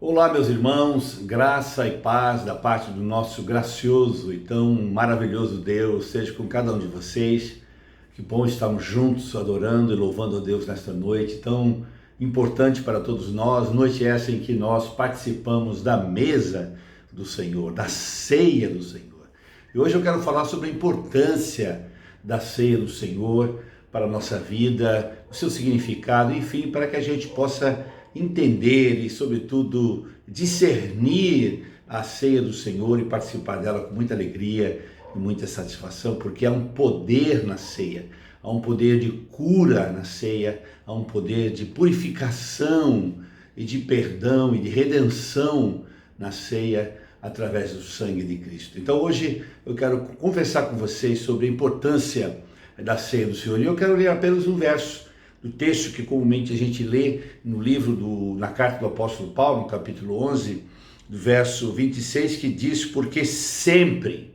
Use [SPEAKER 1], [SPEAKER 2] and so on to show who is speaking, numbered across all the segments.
[SPEAKER 1] Olá, meus irmãos, graça e paz da parte do nosso gracioso e tão maravilhoso Deus seja com cada um de vocês. Que bom estarmos juntos adorando e louvando a Deus nesta noite tão importante para todos nós, noite essa em que nós participamos da mesa do Senhor, da ceia do Senhor. E hoje eu quero falar sobre a importância da ceia do Senhor para a nossa vida, o seu significado, enfim, para que a gente possa entender e, sobretudo, discernir a ceia do Senhor e participar dela com muita alegria e muita satisfação, porque há um poder na ceia, há um poder de cura na ceia, há um poder de purificação e de perdão e de redenção na ceia através do sangue de Cristo. Então hoje eu quero conversar com vocês sobre a importância da ceia do Senhor, e eu quero ler apenas um verso do texto que comumente a gente lê no na carta do apóstolo Paulo, no capítulo 11, do verso 26, que diz: porque sempre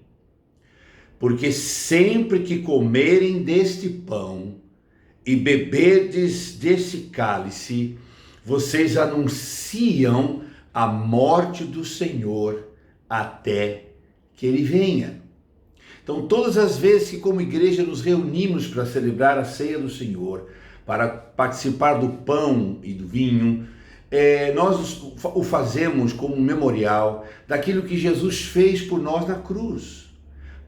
[SPEAKER 1] que comerem deste pão e beberdes deste cálice, vocês anunciam a morte do Senhor até que ele venha. Então, todas as vezes que como igreja nos reunimos para celebrar a ceia do Senhor, para participar do pão e do vinho, nós o fazemos como um memorial daquilo que Jesus fez por nós na cruz.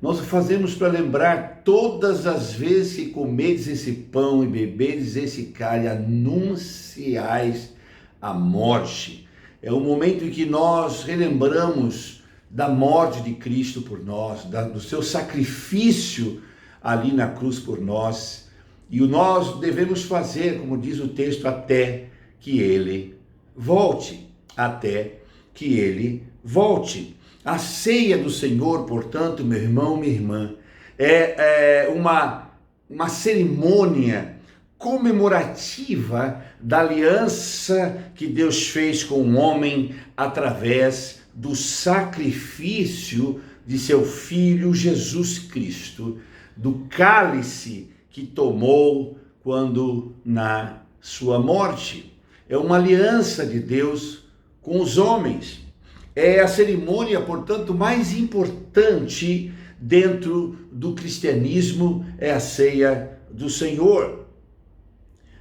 [SPEAKER 1] Nós o fazemos para lembrar todas as vezes que comedes esse pão e bebedes esse cálice, anunciais a morte. É o momento em que nós relembramos da morte de Cristo por nós, do seu sacrifício ali na cruz por nós. E nós devemos fazer, como diz o texto, até que ele volte. Até que ele volte. A ceia do Senhor, portanto, meu irmão, minha irmã, é uma cerimônia comemorativa da aliança que Deus fez com o homem através do sacrifício de seu Filho Jesus Cristo, do cálice que tomou quando na sua morte. É uma aliança de Deus com os homens. É a cerimônia, portanto, mais importante dentro do cristianismo, é a ceia do Senhor.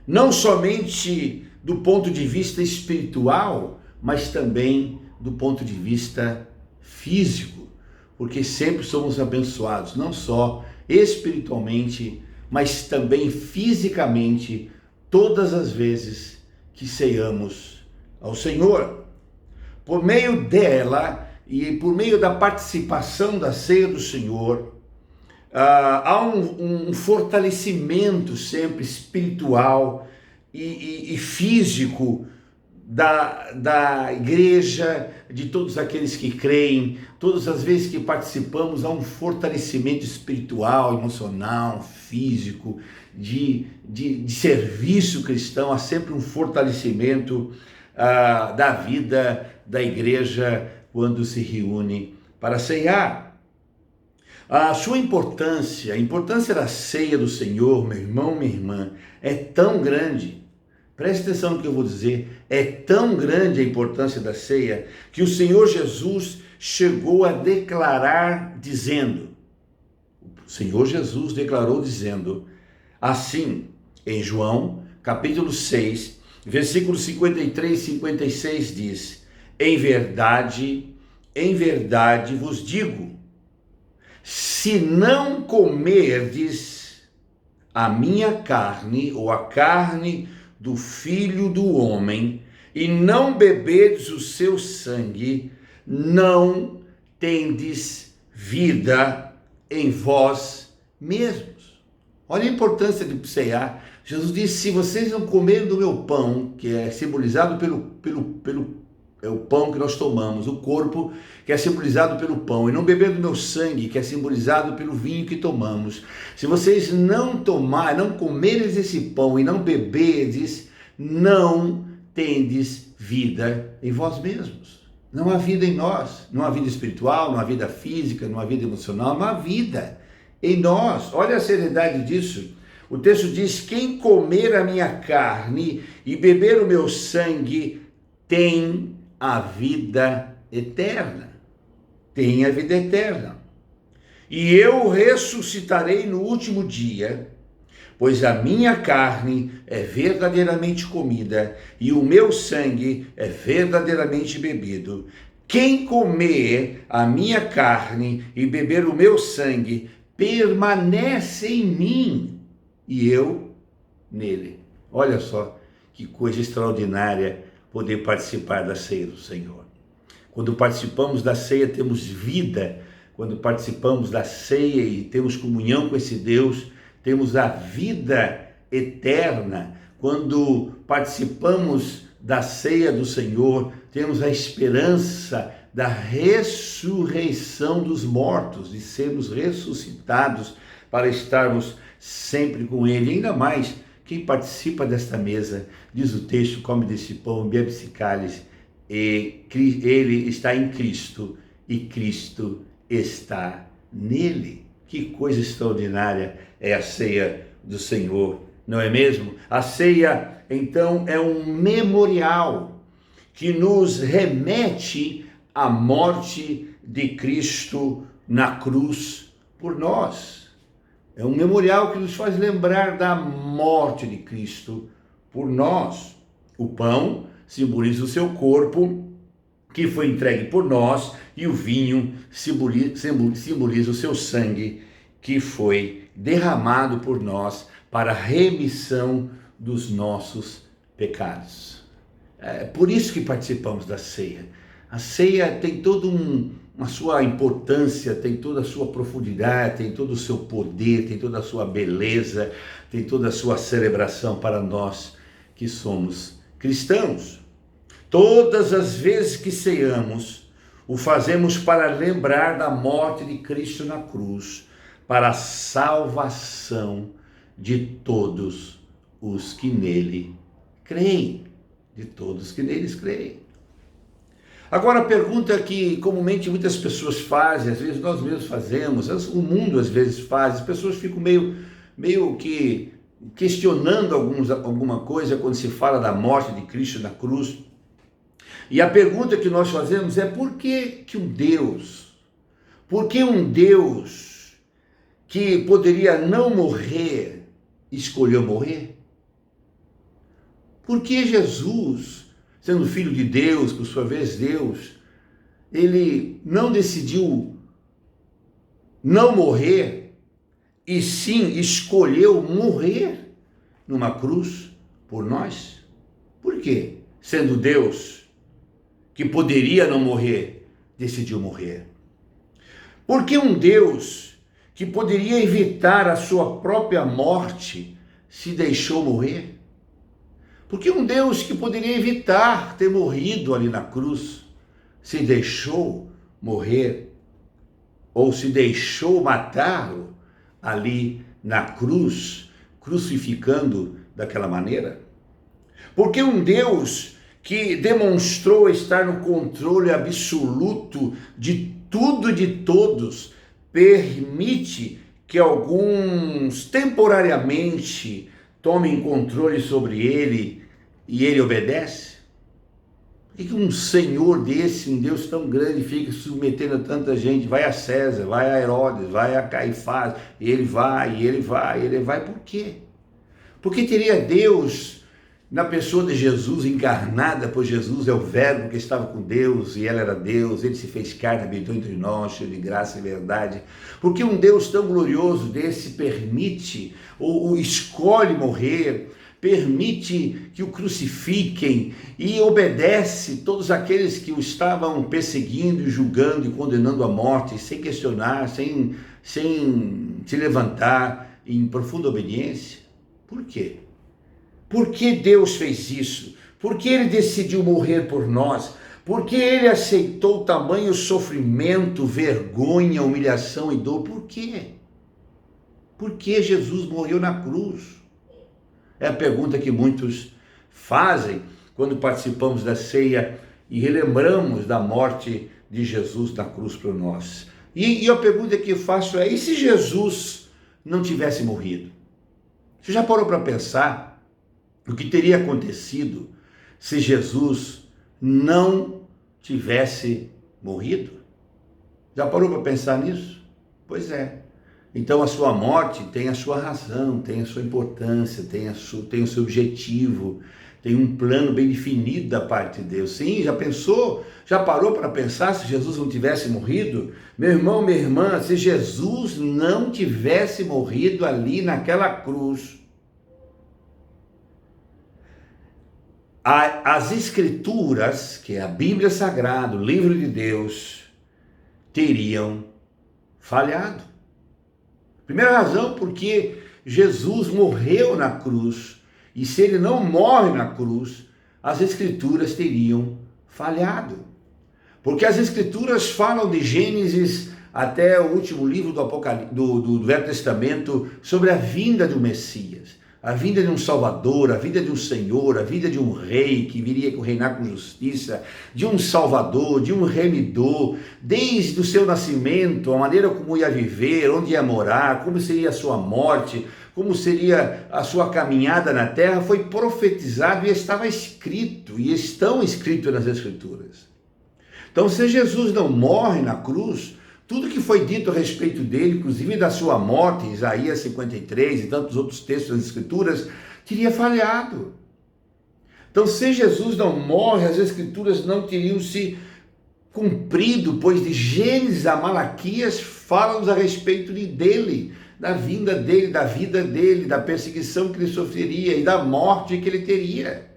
[SPEAKER 1] Não somente do ponto de vista espiritual, mas também do ponto de vista físico, porque sempre somos abençoados, não só espiritualmente, mas também fisicamente, todas as vezes que ceamos ao Senhor. Por meio dela e por meio da participação da ceia do Senhor, há um fortalecimento sempre espiritual e físico da igreja, de todos aqueles que creem. Todas as vezes que participamos, há um fortalecimento espiritual, emocional, físico, de serviço cristão. Há sempre um fortalecimento da vida da igreja quando se reúne para ceiar. A sua importância, a importância da ceia do Senhor, meu irmão, minha irmã, é tão grande. Preste atenção no que eu vou dizer. É tão grande a importância da ceia que o Senhor Jesus chegou a declarar dizendo, o Senhor Jesus declarou dizendo assim, em João, capítulo 6, versículos 53 e 56 diz: em verdade vos digo, se não comerdes a minha carne, ou a carne do Filho do Homem, e não beberdes o seu sangue, não tendes vida em vós mesmos. Olha a importância de ceiar. Jesus disse: se vocês não comerem do meu pão, que é simbolizado é o pão que nós tomamos, o corpo que é simbolizado pelo pão, e não beber do meu sangue, que é simbolizado pelo vinho que tomamos, se vocês não comerdes esse pão e não beberdes, não tendes vida em vós mesmos. Não há vida em nós, não há vida espiritual, não há vida física, não há vida emocional, não há vida em nós. Olha a seriedade disso. O texto diz: quem comer a minha carne e beber o meu sangue tem a vida eterna. Tem a vida eterna. E eu ressuscitarei no último dia, pois a minha carne é verdadeiramente comida e o meu sangue é verdadeiramente bebido. Quem comer a minha carne e beber o meu sangue permanece em mim e eu nele. Olha só que coisa extraordinária poder participar da ceia do Senhor. Quando participamos da ceia, temos vida. Quando participamos da ceia e temos comunhão com esse Deus, temos a vida eterna. Quando participamos da ceia do Senhor, temos a esperança da ressurreição dos mortos, de sermos ressuscitados para estarmos sempre com Ele. E ainda mais, quem participa desta mesa, diz o texto, come desse pão, bebe esse cálice, e ele está em Cristo e Cristo está nele. Que coisa extraordinária é a ceia do Senhor, não é mesmo? A ceia, então, é um memorial que nos remete à morte de Cristo na cruz por nós. É um memorial que nos faz lembrar da morte de Cristo por nós. O pão simboliza o seu corpo, que foi entregue por nós, e o vinho simboliza o seu sangue, que foi derramado por nós para a remissão dos nossos pecados. É por isso que participamos da ceia. A ceia tem toda a sua importância, tem toda a sua profundidade, tem todo o seu poder, tem toda a sua beleza, tem toda a sua celebração para nós que somos cristãos. Todas as vezes que ceamos, o fazemos para lembrar da morte de Cristo na cruz, para a salvação de todos os que nele creem. De todos que neles creem. Agora, a pergunta que comumente muitas pessoas fazem, às vezes nós mesmos fazemos, o mundo às vezes faz, as pessoas ficam meio que questionando alguma coisa quando se fala da morte de Cristo na cruz. E a pergunta que nós fazemos é: por que um Deus que poderia não morrer, escolheu morrer? Por que Jesus, sendo filho de Deus, por sua vez Deus, ele não decidiu não morrer, e sim escolheu morrer numa cruz por nós? Por quê? Sendo Deus, que poderia não morrer, decidiu morrer. Por que um Deus que poderia evitar a sua própria morte se deixou morrer? Porque um Deus que poderia evitar ter morrido ali na cruz, se deixou morrer, ou se deixou matá-lo ali na cruz, crucificando daquela maneira? Porque um Deus que demonstrou estar no controle absoluto de tudo e de todos, permite que alguns temporariamente tomem controle sobre ele e ele obedece? Por que um Senhor desse, um Deus tão grande, fica submetendo a tanta gente? Vai a César, vai a Herodes, vai a Caifás, e ele vai, por quê? Porque teria Deus, na pessoa de Jesus, encarnada por Jesus, é o verbo que estava com Deus, e ela era Deus, ele se fez carne, habitou entre nós, cheio de graça e verdade. Porque um Deus tão glorioso desse permite, ou escolhe morrer, permite que o crucifiquem e obedece todos aqueles que o estavam perseguindo, julgando e condenando à morte, sem questionar, sem se levantar em profunda obediência? Por quê? Por que Deus fez isso? Por que ele decidiu morrer por nós? Por que ele aceitou tamanho sofrimento, vergonha, humilhação e dor? Por quê? Por que Jesus morreu na cruz? É a pergunta que muitos fazem quando participamos da ceia e relembramos da morte de Jesus na cruz por nós. E a pergunta que eu faço é: e se Jesus não tivesse morrido? Você já parou para pensar o que teria acontecido se Jesus não tivesse morrido? Já parou para pensar nisso? Pois é. Então a sua morte tem a sua razão, tem a sua importância, tem o seu objetivo, tem um plano bem definido da parte de Deus. Sim, já pensou? Já parou para pensar se Jesus não tivesse morrido? Meu irmão, minha irmã, se Jesus não tivesse morrido ali naquela cruz, as Escrituras, que é a Bíblia Sagrada, o livro de Deus, teriam falhado. Primeira razão, porque Jesus morreu na cruz, e se ele não morre na cruz, as Escrituras teriam falhado. Porque as Escrituras falam de Gênesis até o último livro do Apocalipse, do Velho Testamento, sobre a vinda do Messias, a vinda de um Salvador, a vinda de um Senhor, a vinda de um rei que viria reinar com justiça, de um Salvador, de um remidor, desde o seu nascimento, a maneira como ia viver, onde ia morar, como seria a sua morte, como seria a sua caminhada na terra, foi profetizado e estava escrito, e estão escritos nas Escrituras. Então, se Jesus não morre na cruz, tudo que foi dito a respeito dele, inclusive da sua morte, Isaías 53 e tantos outros textos das Escrituras, teria falhado. Então, se Jesus não morre, as Escrituras não teriam se cumprido, pois de Gênesis a Malaquias falam a respeito dele, da vinda dele, da vida dele, da perseguição que ele sofreria e da morte que ele teria.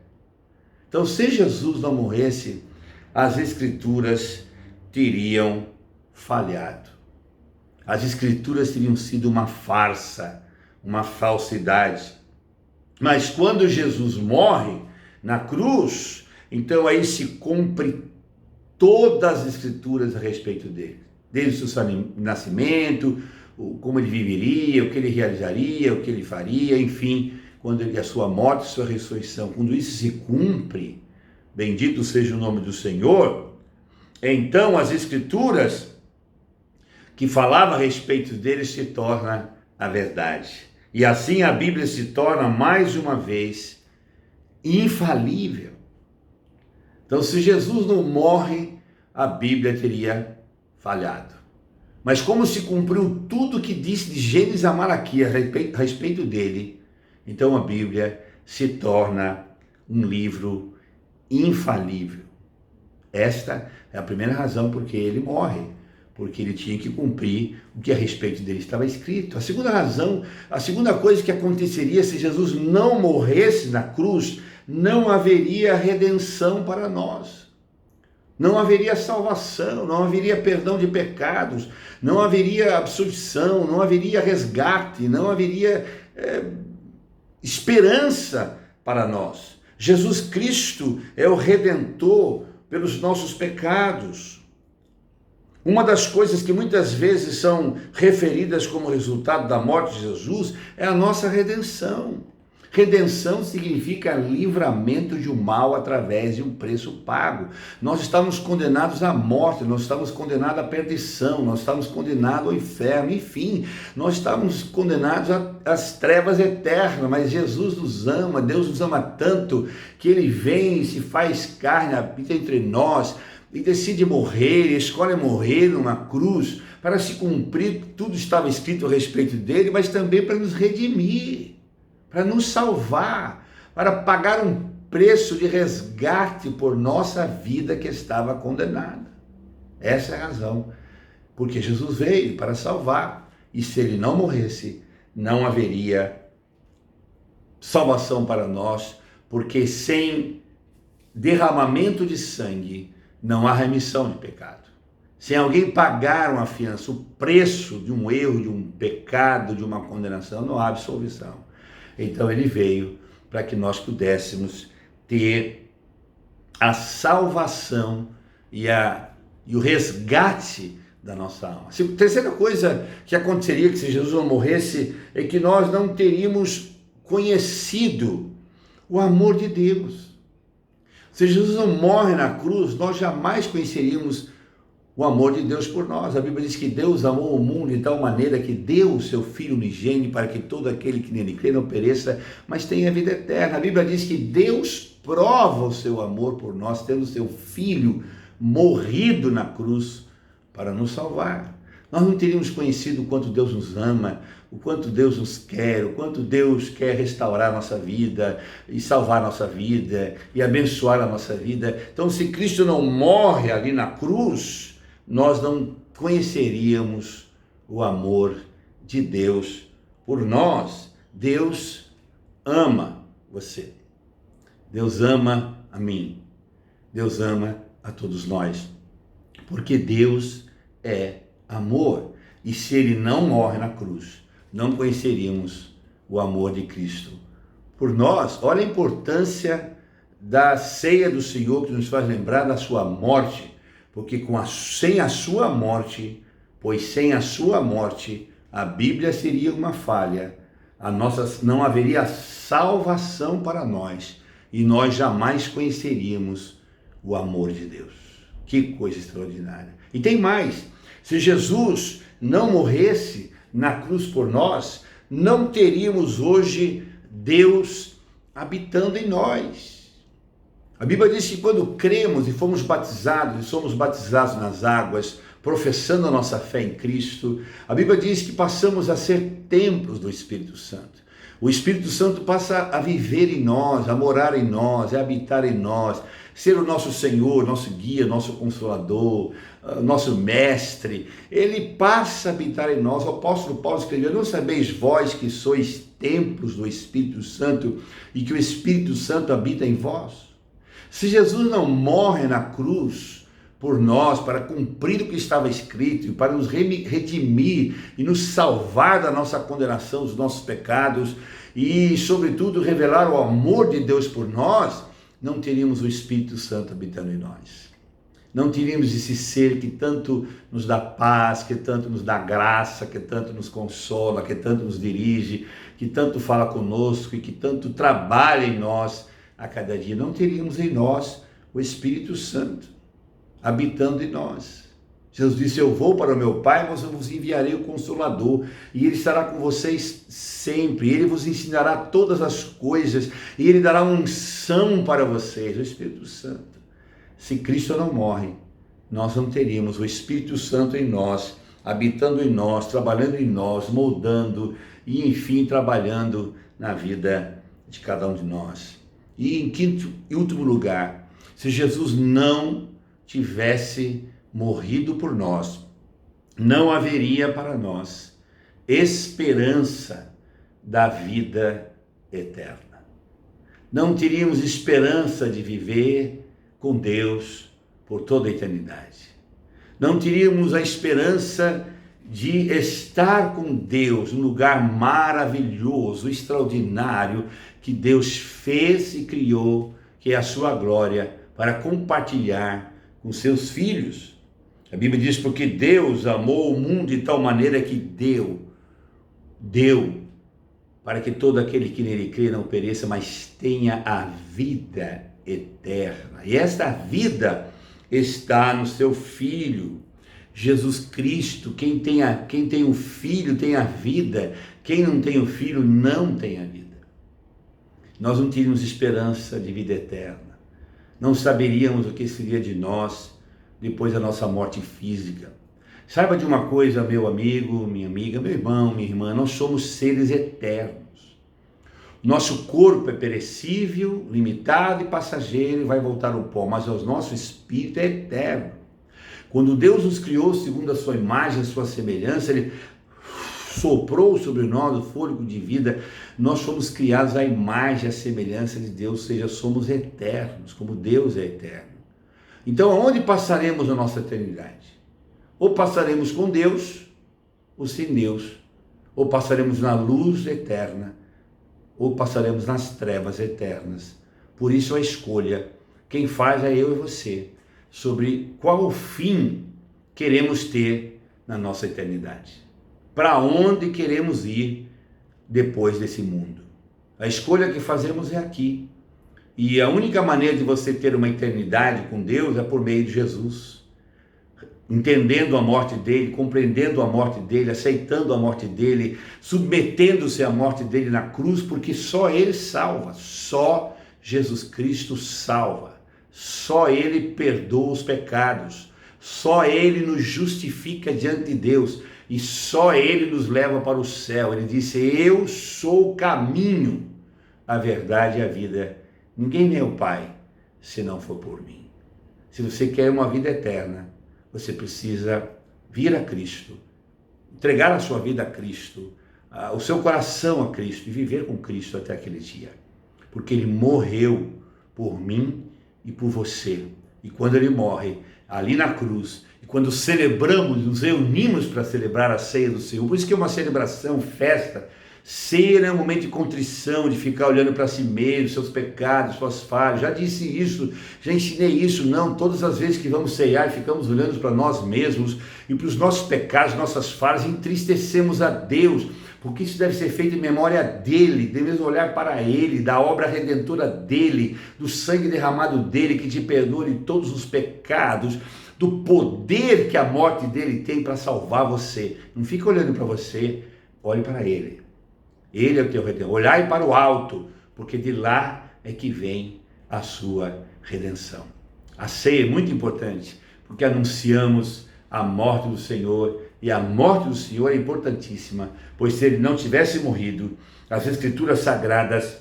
[SPEAKER 1] Então, se Jesus não morresse, as Escrituras teriam falhado. As Escrituras teriam sido uma farsa, uma falsidade. Mas quando Jesus morre na cruz, então aí se cumpre todas as Escrituras a respeito dele. Desde o seu nascimento, como ele viveria, o que ele realizaria, o que ele faria, enfim, quando a sua morte e sua ressurreição. Quando isso se cumpre, bendito seja o nome do Senhor, então as Escrituras que falava a respeito dele se torna a verdade. E assim a Bíblia se torna mais uma vez infalível. Então, se Jesus não morre, a Bíblia teria falhado. Mas como se cumpriu tudo que disse de Gênesis a Malaquias a respeito dele, então a Bíblia se torna um livro infalível. Esta é a primeira razão porque ele morre, porque ele tinha que cumprir o que a respeito dele estava escrito. A segunda razão, a segunda coisa que aconteceria se Jesus não morresse na cruz, não haveria redenção para nós. Não haveria salvação, não haveria perdão de pecados, não haveria absolvição, não haveria resgate, não haveria esperança para nós. Jesus Cristo é o Redentor pelos nossos pecados. Uma das coisas que muitas vezes são referidas como resultado da morte de Jesus é a nossa redenção. Redenção significa livramento de um mal através de um preço pago. Nós estávamos condenados à morte, nós estávamos condenados à perdição, nós estávamos condenados ao inferno, enfim, nós estávamos condenados às trevas eternas, mas Jesus nos ama, Deus nos ama tanto que Ele vem e se faz carne, habita entre nós, e decide morrer, escolhe morrer numa cruz, para se cumprir, tudo estava escrito a respeito dele, mas também para nos redimir, para nos salvar, para pagar um preço de resgate por nossa vida que estava condenada. Essa é a razão, porque Jesus veio para salvar, e se ele não morresse, não haveria salvação para nós, porque sem derramamento de sangue, não há remissão de pecado. Sem alguém pagar uma fiança, o preço de um erro, de um pecado, de uma condenação, não há absolvição. Então ele veio para que nós pudéssemos ter a salvação e o resgate da nossa alma. A terceira coisa que aconteceria que se Jesus não morresse é que nós não teríamos conhecido o amor de Deus. Se Jesus não morre na cruz, nós jamais conheceríamos o amor de Deus por nós. A Bíblia diz que Deus amou o mundo de tal maneira que deu o seu Filho unigênito para que todo aquele que nele crê não pereça, mas tenha vida eterna. A Bíblia diz que Deus prova o seu amor por nós, tendo o seu Filho morrido na cruz para nos salvar. Nós não teríamos conhecido o quanto Deus nos ama, o quanto Deus nos quer, o quanto Deus quer restaurar a nossa vida e salvar a nossa vida e abençoar a nossa vida. Então, se Cristo não morre ali na cruz, nós não conheceríamos o amor de Deus por nós. Deus ama você. Deus ama a mim. Deus ama a todos nós. Porque Deus é amor. E se Ele não morre na cruz, não conheceríamos o amor de Cristo por nós. Olha a importância da ceia do Senhor, que nos faz lembrar da sua morte. Porque sem a sua morte, pois sem a sua morte, a Bíblia seria uma falha. Não haveria salvação para nós. E nós jamais conheceríamos o amor de Deus. Que coisa extraordinária. E tem mais. Se Jesus não morresse na cruz por nós, não teríamos hoje Deus habitando em nós. A Bíblia diz que quando cremos e fomos batizados, e somos batizados nas águas, professando a nossa fé em Cristo, a Bíblia diz que passamos a ser templos do Espírito Santo. O Espírito Santo passa a viver em nós, a morar em nós, a habitar em nós, ser o nosso Senhor, nosso guia, nosso consolador, nosso mestre. Ele passa a habitar em nós. O apóstolo Paulo escreveu: não sabeis vós que sois templos do Espírito Santo e que o Espírito Santo habita em vós? Se Jesus não morre na cruz por nós, para cumprir o que estava escrito, para nos redimir e nos salvar da nossa condenação, dos nossos pecados e, sobretudo, revelar o amor de Deus por nós, não teríamos o Espírito Santo habitando em nós. Não teríamos esse ser que tanto nos dá paz, que tanto nos dá graça, que tanto nos consola, que tanto nos dirige, que tanto fala conosco e que tanto trabalha em nós a cada dia. Não teríamos em nós o Espírito Santo habitando em nós. Jesus disse: eu vou para o meu Pai, mas eu vos enviarei o Consolador, e Ele estará com vocês sempre, Ele vos ensinará todas as coisas, e Ele dará unção para vocês, o Espírito Santo. Se Cristo não morre, nós não teríamos o Espírito Santo em nós, habitando em nós, trabalhando em nós, moldando e, enfim, trabalhando na vida de cada um de nós. E em quinto e último lugar, se Jesus não tivesse morrido por nós, não haveria para nós esperança da vida eterna. Não teríamos esperança de viver com Deus por toda a eternidade. Não teríamos a esperança de estar com Deus, um lugar maravilhoso, extraordinário, que Deus fez e criou, que é a sua glória, para compartilhar com seus filhos. A Bíblia diz: porque Deus amou o mundo de tal maneira que deu, para que todo aquele que nele crê não pereça, mas tenha a vida eterna. E esta vida está no seu Filho, Jesus Cristo. Quem tem um filho tem a vida, quem não tem o filho não tem a vida. Nós não teríamos esperança de vida eterna. Não saberíamos o que seria de nós depois da nossa morte física. Saiba de uma coisa, meu amigo, minha amiga, meu irmão, minha irmã: nós somos seres eternos. Nosso corpo é perecível, limitado e passageiro e vai voltar ao pó, mas o nosso espírito é eterno. Quando Deus nos criou segundo a sua imagem, a sua semelhança, Ele soprou sobre nós o fôlego de vida. Nós fomos criados à imagem e à semelhança de Deus, ou seja, somos eternos, como Deus é eterno. Então, aonde passaremos a nossa eternidade? Ou passaremos com Deus, ou sem Deus, ou passaremos na luz eterna, ou passaremos nas trevas eternas. Por isso a escolha, quem faz é eu e você, sobre qual fim queremos ter na nossa eternidade. Para onde queremos ir depois desse mundo? A escolha que fazemos é aqui. E a única maneira de você ter uma eternidade com Deus é por meio de Jesus. Entendendo a morte dele, compreendendo a morte dele, aceitando a morte dele, submetendo-se à morte dele na cruz, porque só ele salva, só Jesus Cristo salva. Só Ele perdoa os pecados. Só Ele nos justifica diante de Deus. E só Ele nos leva para o céu. Ele disse: eu sou o caminho, a verdade e a vida. Ninguém é o Pai se não for por mim. Se você quer uma vida eterna, você precisa vir a Cristo, entregar a sua vida a Cristo, o seu coração a Cristo e viver com Cristo até aquele dia. Porque Ele morreu por mim e por você. E quando Ele morre, ali na cruz, e quando celebramos, nos reunimos para celebrar a ceia do Senhor, por isso que é uma celebração, festa. Ceia é um momento de contrição, de ficar olhando para si mesmo, seus pecados, suas falhas. Já disse isso, já ensinei isso. Não, todas as vezes que vamos ceiar, ficamos olhando para nós mesmos e para os nossos pecados, nossas falhas, entristecemos a Deus, porque isso deve ser feito em memória dEle, devemos olhar para Ele, da obra redentora dEle, do sangue derramado dEle, que te perdoa de todos os pecados, do poder que a morte dEle tem para salvar você. Não fica olhando para você, olhe para Ele. Ele é o teu redentor. Olhai para o alto, porque de lá é que vem a sua redenção. A ceia é muito importante, porque anunciamos a morte do Senhor, e a morte do Senhor é importantíssima, pois se Ele não tivesse morrido, as Escrituras Sagradas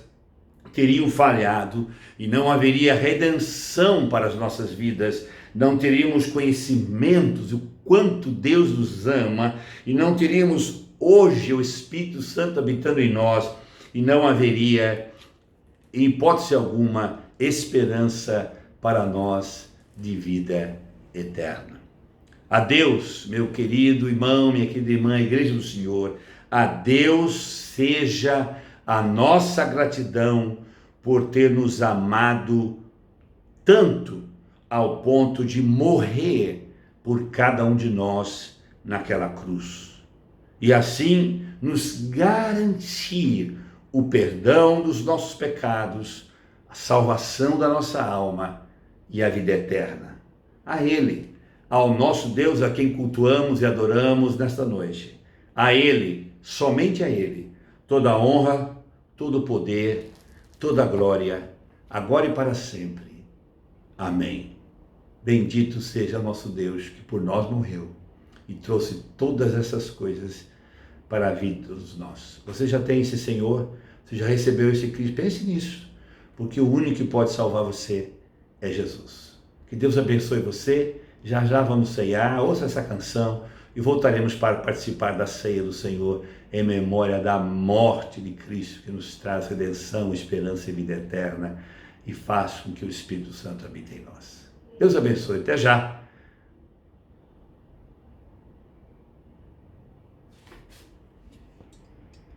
[SPEAKER 1] teriam falhado e não haveria redenção para as nossas vidas, não teríamos conhecimentos do quanto Deus nos ama e não teríamos hoje o Espírito Santo habitando em nós e não haveria, em hipótese alguma, esperança para nós de vida eterna. A Deus, meu querido irmão, minha querida irmã, Igreja do Senhor, a Deus seja a nossa gratidão por ter nos amado tanto ao ponto de morrer por cada um de nós naquela cruz. E assim nos garantir o perdão dos nossos pecados, a salvação da nossa alma e a vida eterna. A Ele, ao nosso Deus, a quem cultuamos e adoramos nesta noite. A Ele, somente a Ele, toda a honra, todo o poder, toda a glória, agora e para sempre. Amém. Bendito seja nosso Deus, que por nós morreu e trouxe todas essas coisas para a vida dos nossos. Você já tem esse Senhor, você já recebeu esse Cristo, pense nisso, porque o único que pode salvar você é Jesus. Que Deus abençoe você, já já vamos ceiar, ouça essa canção e voltaremos para participar da ceia do Senhor em memória da morte de Cristo, que nos traz redenção, esperança e vida eterna e faz com que o Espírito Santo habite em nós. Deus abençoe, até já!